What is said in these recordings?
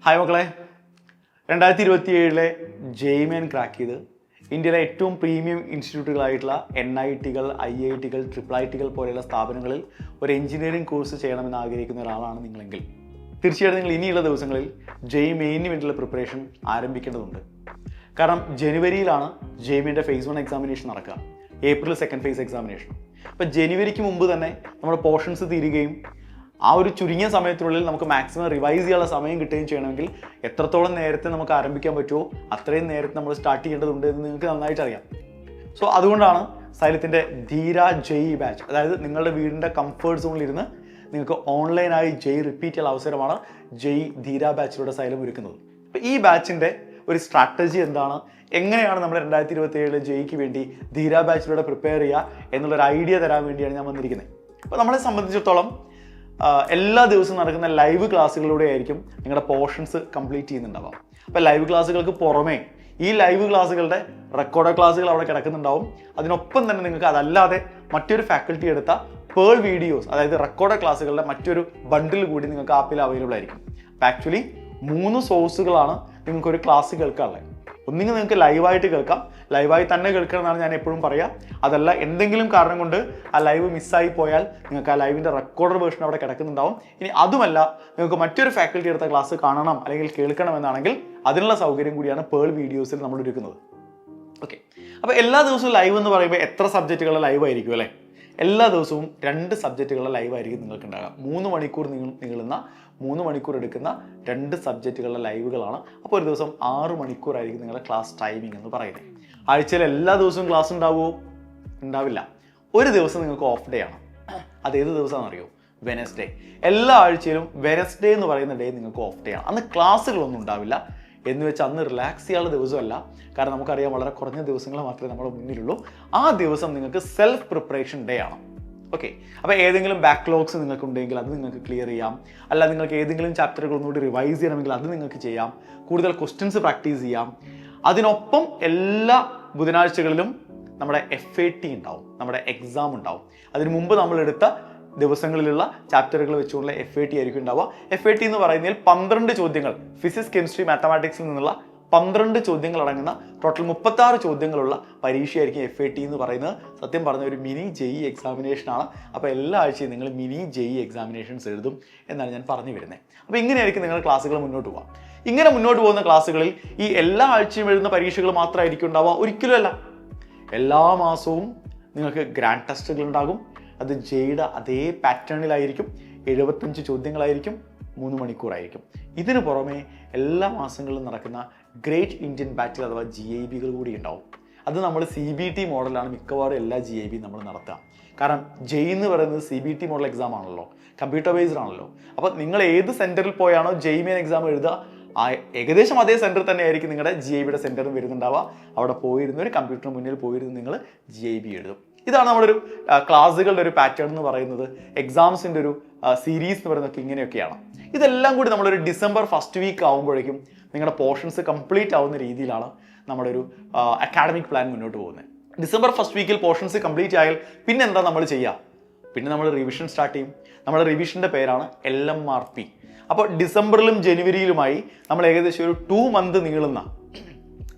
Hi മക്കളെ, 2027 JEE Main crack ചെയ്ത് ഇന്ത്യയിലെ ഏറ്റവും പ്രീമിയം ഇൻസ്റ്റിറ്റ്യൂട്ടുകളായിട്ടുള്ള NIT-കൾ, IIT-കൾ, IIIT-കൾ പോലെയുള്ള സ്ഥാപനങ്ങളിൽ ഒരു എഞ്ചിനീയറിംഗ് കോഴ്സ് ചെയ്യണമെന്ന് ആഗ്രഹിക്കുന്ന ഒരാളാണ് നിങ്ങളെങ്കിൽ തീർച്ചയായിട്ടും നിങ്ങൾ ഇനിയുള്ള ദിവസങ്ങളിൽ മെയിനിന് വേണ്ടിയുള്ള പ്രിപ്പറേഷൻ ആരംഭിക്കേണ്ടതുണ്ട്. കാരണം ജനുവരിയിലാണ് ജെയ്മെൻ്റെ ഫേസ് 1 എക്സാമിനേഷൻ നടക്കുക, ഏപ്രിൽ സെക്കൻഡ് ഫേസ് എക്സാമിനേഷൻ. അപ്പോൾ ജനുവരിക്ക് മുമ്പ് തന്നെ നമ്മുടെ പോർഷൻസ് തീരുകയും ആ ഒരു ചുരുങ്ങിയ സമയത്തിനുള്ളിൽ നമുക്ക് മാക്സിമം റിവൈസ് ചെയ്യാനുള്ള സമയം കിട്ടുകയും ചെയ്യണമെങ്കിൽ എത്രത്തോളം നേരത്തെ നമുക്ക് ആരംഭിക്കാൻ പറ്റുമോ അത്രയും നേരത്തെ നമ്മൾ സ്റ്റാർട്ട് ചെയ്യേണ്ടതുണ്ട് എന്ന് നിങ്ങൾക്ക് നന്നായിട്ട് അറിയാം. സോ അതുകൊണ്ടാണ് സൈലത്തിൻ്റെ ധീര ജെയ് ബാച്ച്, അതായത് നിങ്ങളുടെ വീടിൻ്റെ കംഫർട്ട് സോണിലിരുന്ന് നിങ്ങൾക്ക് ഓൺലൈനായി ജെയ് റിപ്പീറ്റ് ചെയ്യാനുള്ള അവസരമാണ് ജെയ് ധീര ബാച്ചിലൂടെ സൈലം ഒരുക്കുന്നത്. അപ്പോൾ ഈ ബാച്ചിൻ്റെ ഒരു സ്ട്രാറ്റജി എന്താണ്, എങ്ങനെയാണ് നമ്മൾ 2027 ജെയ്ക്ക് വേണ്ടി ധീര ബാച്ചിലൂടെ പ്രിപ്പയർ ചെയ്യുക എന്നുള്ളൊരു ഐഡിയ തരാൻ വേണ്ടിയാണ് ഞാൻ വന്നിരിക്കുന്നത്. അപ്പോൾ നമ്മളെ സംബന്ധിച്ചിടത്തോളം എല്ലാ ദിവസവും നടക്കുന്ന ലൈവ് ക്ലാസ്സുകളിലൂടെ ആയിരിക്കും നിങ്ങളുടെ പോർഷൻസ് കംപ്ലീറ്റ് ചെയ്യുന്നുണ്ടാവാം. അപ്പോൾ ലൈവ് ക്ലാസ്സുകൾക്ക് പുറമേ ഈ ലൈവ് ക്ലാസ്സുകളുടെ റെക്കോർഡ് ക്ലാസ്സുകൾ അവിടെ കിടക്കുന്നുണ്ടാവും. അതിനൊപ്പം തന്നെ നിങ്ങൾക്ക് അതല്ലാതെ മറ്റൊരു ഫാക്കൽറ്റി എടുത്ത പേൾ വീഡിയോസ്, അതായത് റെക്കോർഡ് ക്ലാസ്സുകളുടെ മറ്റൊരു ബണ്ടിൽ കൂടി നിങ്ങൾക്ക് ആപ്പിൽ അവൈലബിൾ ആയിരിക്കും. അപ്പോൾ ആക്ച്വലി 3 സോഴ്സുകളാണ് നിങ്ങൾക്കൊരു ക്ലാസ് കേൾക്കാനുള്ളത്. ഒന്നുകിൽ നിങ്ങൾക്ക് ലൈവായിട്ട് കേൾക്കാം, ലൈവായി തന്നെ കേൾക്കണം എന്നാണ് ഞാൻ എപ്പോഴും പറയുക. അതല്ല എന്തെങ്കിലും കാരണം കൊണ്ട് ആ ലൈവ് മിസ്സായി പോയാൽ നിങ്ങൾക്ക് ആ ലൈവിൻ്റെ റെക്കോർഡർ വേർഷൻ അവിടെ കിടക്കുന്നുണ്ടാവും. ഇനി അതുമല്ല നിങ്ങൾക്ക് മറ്റൊരു ഫാക്കൽറ്റി എടുത്ത ക്ലാസ് കാണണം അല്ലെങ്കിൽ കേൾക്കണം എന്നാണെങ്കിൽ അതിനുള്ള സൗകര്യം കൂടിയാണ് പേൾ വീഡിയോസിൽ നമ്മൾ ഒരുക്കുന്നത്. ഓക്കെ, അപ്പോൾ എല്ലാ ദിവസവും ലൈവ് എന്ന് പറയുമ്പോൾ എത്ര സബ്ജക്റ്റുകളുടെ ലൈവ് ആയിരിക്കും അല്ലേ? എല്ലാ ദിവസവും 2 സബ്ജക്റ്റുകളുടെ ലൈവ് ആയിരിക്കും നിങ്ങൾക്ക് ഉണ്ടാകുക. 3 മണിക്കൂർ നീളുന്ന 3 മണിക്കൂർ എടുക്കുന്ന 2 സബ്ജക്റ്റുകളുടെ ലൈവുകളാണ്. അപ്പോൾ ഒരു ദിവസം 6 മണിക്കൂറായിരിക്കും നിങ്ങളുടെ ക്ലാസ് ടൈമിംഗ് എന്ന് പറയുന്നത്. ആഴ്ചയിൽ എല്ലാ ദിവസവും ക്ലാസ് ഉണ്ടാവുമോ? ഉണ്ടാവില്ല. ഒരു ദിവസം നിങ്ങൾക്ക് ഓഫ് ഡേ ആണ്. അതേത് ദിവസമാണെന്ന് അറിയോ? വെനസ്ഡേ. എല്ലാ ആഴ്ചയിലും വെനസ്ഡേ എന്ന് പറയുന്ന ഡേ നിങ്ങൾക്ക് ഓഫ് ഡേ ആണ്. അന്ന് ക്ലാസ്സുകളൊന്നും ഉണ്ടാവില്ല. എന്ന് വെച്ചാൽ അന്ന് റിലാക്സ് ചെയ്യാനുള്ള ദിവസമല്ല, കാരണം നമുക്കറിയാം വളരെ കുറഞ്ഞ ദിവസങ്ങൾ മാത്രമേ നമ്മുടെ മുന്നിലുള്ളൂ. ആ ദിവസം നിങ്ങൾക്ക് സെൽഫ് പ്രിപ്പറേഷൻ ഡേ ആണ്. ഓക്കെ, അപ്പോൾ ഏതെങ്കിലും ബാക്ക്ലോഗ്സ് നിങ്ങൾക്ക് ഉണ്ടെങ്കിൽ അത് നിങ്ങൾക്ക് ക്ലിയർ ചെയ്യാം. അല്ല നിങ്ങൾക്ക് ഏതെങ്കിലും ചാപ്റ്ററുകൾ ഒന്നുകൂടി റിവൈസ് ചെയ്യണമെങ്കിൽ അത് നിങ്ങൾക്ക് ചെയ്യാം. കൂടുതൽ ക്വസ്റ്റ്യൻസ് പ്രാക്ടീസ് ചെയ്യാം. അതിനൊപ്പം എല്ലാ ബുധനാഴ്ചകളിലും നമ്മുടെ FAT ഉണ്ടാവും, നമ്മുടെ എക്സാം ഉണ്ടാവും. അതിനു മുമ്പ് നമ്മളെടുത്ത ദിവസങ്ങളിലുള്ള ചാപ്റ്ററുകൾ വെച്ചുകൊണ്ടുള്ള FAT ആയിരിക്കും ഉണ്ടാവുക. FAT എന്ന് പറയുന്നതിൽ 12 ചോദ്യങ്ങൾ, ഫിസിക്സ്, കെമിസ്ട്രി, മാത്തമാറ്റിക്സിൽ നിന്നുള്ള 12 ചോദ്യങ്ങൾ അടങ്ങുന്ന ടോട്ടൽ 36 ചോദ്യങ്ങളുള്ള പരീക്ഷയായിരിക്കും FAT എന്ന് പറയുന്നത്. സത്യം പറഞ്ഞ ഒരു മിനി JEE എക്സാമിനേഷനാണ്. അപ്പോൾ എല്ലാ ആഴ്ചയും നിങ്ങൾ മിനി JEE എക്സാമിനേഷൻസ് എഴുതും എന്നാണ് ഞാൻ പറഞ്ഞു വരുന്നത്. അപ്പോൾ ഇങ്ങനെയായിരിക്കും നിങ്ങളുടെ ക്ലാസ്സുകൾ മുന്നോട്ട് പോകാം. ഇങ്ങനെ മുന്നോട്ട് പോകുന്ന ക്ലാസ്സുകളിൽ ഈ എല്ലാ ആഴ്ചയും എഴുതുന്ന പരീക്ഷകൾ മാത്രമായിരിക്കും ഉണ്ടാവുക? ഒരിക്കലും അല്ല. എല്ലാ മാസവും നിങ്ങൾക്ക് ഗ്രാൻഡ് ടെസ്റ്റുകൾ ഉണ്ടാകും. അത് ജെയുടെ അതേ പാറ്റേണിലായിരിക്കും. 75 ചോദ്യങ്ങളായിരിക്കും, 3 മണിക്കൂറായിരിക്കും. ഇതിനു പുറമെ എല്ലാ മാസങ്ങളിലും നടക്കുന്ന ഗ്രേറ്റ് ഇന്ത്യൻ ബാറ്റിൽ അഥവാ GIBകൾ കൂടി ഉണ്ടാവും. അത് നമ്മൾ CBT മോഡലാണ് മിക്കവാറും എല്ലാ GIB നമ്മൾ നടത്തുക. കാരണം ജെയ് എന്ന് പറയുന്നത് CBT മോഡൽ എക്സാം ആണല്ലോ, കമ്പ്യൂട്ടർ ബേസ്ഡ് ആണല്ലോ. അപ്പോൾ നിങ്ങൾ ഏത് സെൻറ്ററിൽ പോയാണോ മെയിൻ എക്സാം എഴുതുക, ഏകദേശം അതേ സെൻറ്ററിൽ തന്നെ ആയിരിക്കും നിങ്ങളുടെ GIBയുടെ സെൻറ്ററും വരുന്നുണ്ടാവുക. അവിടെ പോയിരുന്ന ഒരു കമ്പ്യൂട്ടറിന് മുന്നിൽ പോയിരുന്ന് നിങ്ങൾ GIB എഴുതും. ഇതാണ് നമ്മുടെ ഒരു ക്ലാസ്സുകളുടെ ഒരു പാറ്റേൺ എന്ന് പറയുന്നത്. എക്സാംസിൻ്റെ ഒരു സീരീസ് എന്ന് പറയുന്നത് ഇങ്ങനെയൊക്കെയാണ്. ഇതെല്ലാം കൂടി നമ്മളൊരു ഡിസംബർ ഫസ്റ്റ് വീക്ക് ആകുമ്പോഴേക്കും നിങ്ങളുടെ പോർഷൻസ് കംപ്ലീറ്റ് ആവുന്ന രീതിയിലാണ് നമ്മുടെ ഒരു അക്കാഡമിക് പ്ലാൻ മുന്നോട്ട് പോകുന്നത്. ഡിസംബർ ഫസ്റ്റ് വീക്കിൽ പോർഷൻസ് കംപ്ലീറ്റ് ആയാൽ പിന്നെ എന്താ നമ്മൾ ചെയ്യുക? പിന്നെ നമ്മൾ റിവിഷൻ സ്റ്റാർട്ട് ചെയ്യും. നമ്മുടെ റിവിഷൻ്റെ പേരാണ് LMRP. അപ്പോൾ ഡിസംബറിലും ജനുവരിയിലുമായി നമ്മൾ ഏകദേശം ഒരു 2 മന്ത് നീളുന്ന,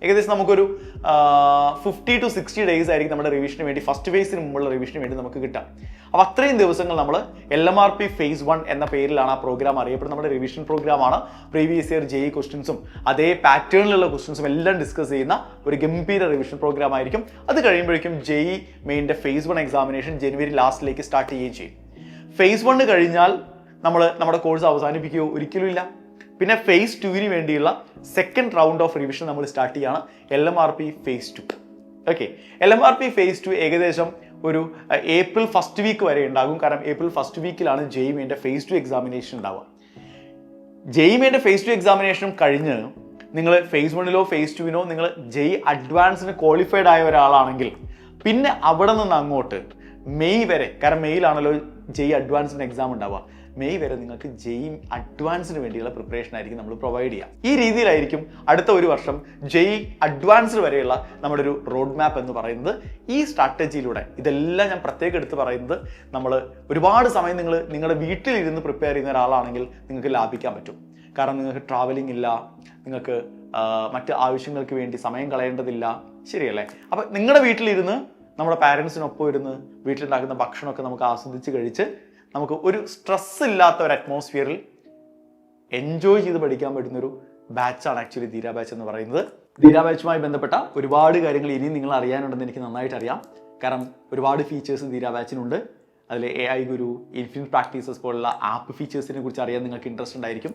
ഏകദേശം നമുക്കൊരു 50 to 60 ഡേയ്സ് ആയിരിക്കും നമ്മുടെ റിവിഷന് വേണ്ടി, ഫസ്റ്റ് ഫേസിന് മുമ്പുള്ള റിവിഷന് വേണ്ടി നമുക്ക് കിട്ടാം. അപ്പോൾ അത്രയും ദിവസങ്ങൾ നമ്മൾ LMRP ഫേസ് 1 എന്ന പേരിലാണ് ആ പ്രോഗ്രാം അറിയപ്പെടുന്നത്. നമ്മുടെ റിവിഷൻ പ്രോഗ്രാമാണ്. പ്രീവിയസ് ഇയർ JEE ക്വസ്റ്റ്യൻസും അതേ പാറ്റേണിലുള്ള ക്വസ്റ്റ്യൻസും എല്ലാം ഡിസ്കസ് ചെയ്യുന്ന ഒരു ഗംഭീര റിവിഷൻ പ്രോഗ്രാം ആയിരിക്കും. അത് കഴിയുമ്പോഴേക്കും JEE മെയിൻ്റെ ഫേസ് 1 എക്സാമിനേഷൻ ജനുവരി ലാസ്റ്റിലേക്ക് സ്റ്റാർട്ട് ചെയ്യുകയും ചെയ്യും. ഫേസ് 1 കഴിഞ്ഞാൽ നമ്മൾ നമ്മുടെ കോഴ്സ് അവസാനിപ്പിക്കുകയോ? ഒരിക്കലും ഇല്ല. പിന്നെ ഫേസ് 2വിന് വേണ്ടിയുള്ള സെക്കൻഡ് റൗണ്ട് ഓഫ് റിവിഷൻ നമ്മൾ സ്റ്റാർട്ട് ചെയ്യുകയാണ്, LMRP phase 2. Okay, LMRP phase 2 ഏകദേശം ഒരു ഏപ്രിൽ ഫസ്റ്റ് വീക്ക് വരെ ഉണ്ടാകും. കാരണം ഏപ്രിൽ ഫസ്റ്റ് വീക്കിലാണ് JEE ഫേസ് 2 എക്സാമിനേഷൻ ഉണ്ടാവുക. JEE ഫേസ് 2 എക്സാമിനേഷനും കഴിഞ്ഞ് നിങ്ങൾ ഫേസ് 1ലോ ഫേസ് 2വിനോ നിങ്ങൾ JEE അഡ്വാൻസിന് ക്വാളിഫൈഡ് ആയ ഒരാളാണെങ്കിൽ പിന്നെ അവിടെ നിന്ന് അങ്ങോട്ട് മെയ് വരെ, കാരണം മെയ്യിലാണല്ലോ JEE അഡ്വാൻസിന് എക്സാം ഉണ്ടാവുക, മെയ് വരെ നിങ്ങൾക്ക് JEE അഡ്വാൻസിന് വേണ്ടിയുള്ള പ്രിപ്പറേഷൻ ആയിരിക്കും നമ്മൾ പ്രൊവൈഡ് ചെയ്യുക. ഈ രീതിയിലായിരിക്കും അടുത്ത ഒരു വർഷം JEE അഡ്വാൻസ്ഡ് വരെയുള്ള നമ്മുടെ ഒരു റോഡ് മാപ്പ് എന്ന് പറയുന്നത്. ഈ സ്ട്രാറ്റജിയിലൂടെ ഇതെല്ലാം ഞാൻ പ്രത്യേകം എടുത്ത് പറയുന്നത്, നമ്മൾ ഒരുപാട് സമയം നിങ്ങളുടെ വീട്ടിലിരുന്ന് പ്രിപ്പയർ ചെയ്യുന്ന ഒരാളാണെങ്കിൽ നിങ്ങൾക്ക് ലാഭിക്കാൻ പറ്റും. കാരണം നിങ്ങൾക്ക് ട്രാവലിംഗ് ഇല്ല, നിങ്ങൾക്ക് മറ്റ് ആവശ്യങ്ങൾക്ക് വേണ്ടി സമയം കളയേണ്ടതില്ല, ശരിയല്ലേ? അപ്പം നിങ്ങളുടെ വീട്ടിലിരുന്ന് നമ്മുടെ പാരൻസിനൊപ്പം ഇരുന്ന് വീട്ടിലുണ്ടാക്കുന്ന ഭക്ഷണമൊക്കെ നമുക്ക് ആസ്വദിച്ച് കഴിച്ച് നമുക്ക് ഒരു സ്ട്രെസ് ഇല്ലാത്ത ഒരു അറ്റ്മോസ്ഫിയറിൽ എൻജോയ് ചെയ്ത് പഠിക്കാൻ പറ്റുന്നൊരു ബാച്ചാണ് ആക്ച്വലി ധീര ബാച്ച് എന്ന് പറയുന്നത്. ധീര ബാച്ചുമായി ബന്ധപ്പെട്ട ഒരുപാട് കാര്യങ്ങൾ ഇനിയും നിങ്ങൾ അറിയാനുണ്ടെന്ന് എനിക്ക് നന്നായിട്ട് അറിയാം. കാരണം ഒരുപാട് ഫീച്ചേഴ്സ് ധീര ബാച്ചിനുണ്ട്. അതിൽ AI ഗുരു, ഇൻഫിനിറ്റ് പ്രാക്ടീസസ് പോലുള്ള ആപ്പ് ഫീച്ചേഴ്സിനെ കുറിച്ച് അറിയാൻ നിങ്ങൾക്ക് ഇൻട്രസ്റ്റ് ഉണ്ടായിരിക്കും.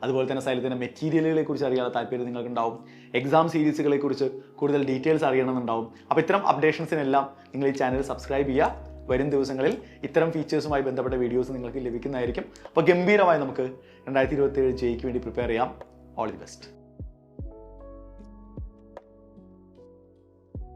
അതുപോലെ തന്നെ സൈലത്തിൻ്റെ മെറ്റീരിയലുകളെ കുറിച്ച് അറിയാൻ താല്പര്യം നിങ്ങൾക്കുണ്ടാവും. എക്സാം സീരീസുകളെ കുറിച്ച് കൂടുതൽ ഡീറ്റെയിൽസ് അറിയണമെന്നുണ്ടാവും. അപ്പോൾ ഇത്തരം അപ്ഡേഷൻസിനെല്ലാം നിങ്ങൾ ഈ ചാനൽ സബ്സ്ക്രൈബ് ചെയ്യുക. വരും ദിവസങ്ങളിൽ ഇത്തരം ഫീച്ചേഴ്സുമായി ബന്ധപ്പെട്ട വീഡിയോസ് നിങ്ങൾക്ക് ലഭിക്കുന്നതായിരിക്കും. അപ്പോൾ ഗംഭീരമായി നമുക്ക് 2027 ജെയ്ക്ക് വേണ്ടി പ്രിപ്പയർ ചെയ്യാം. All the best.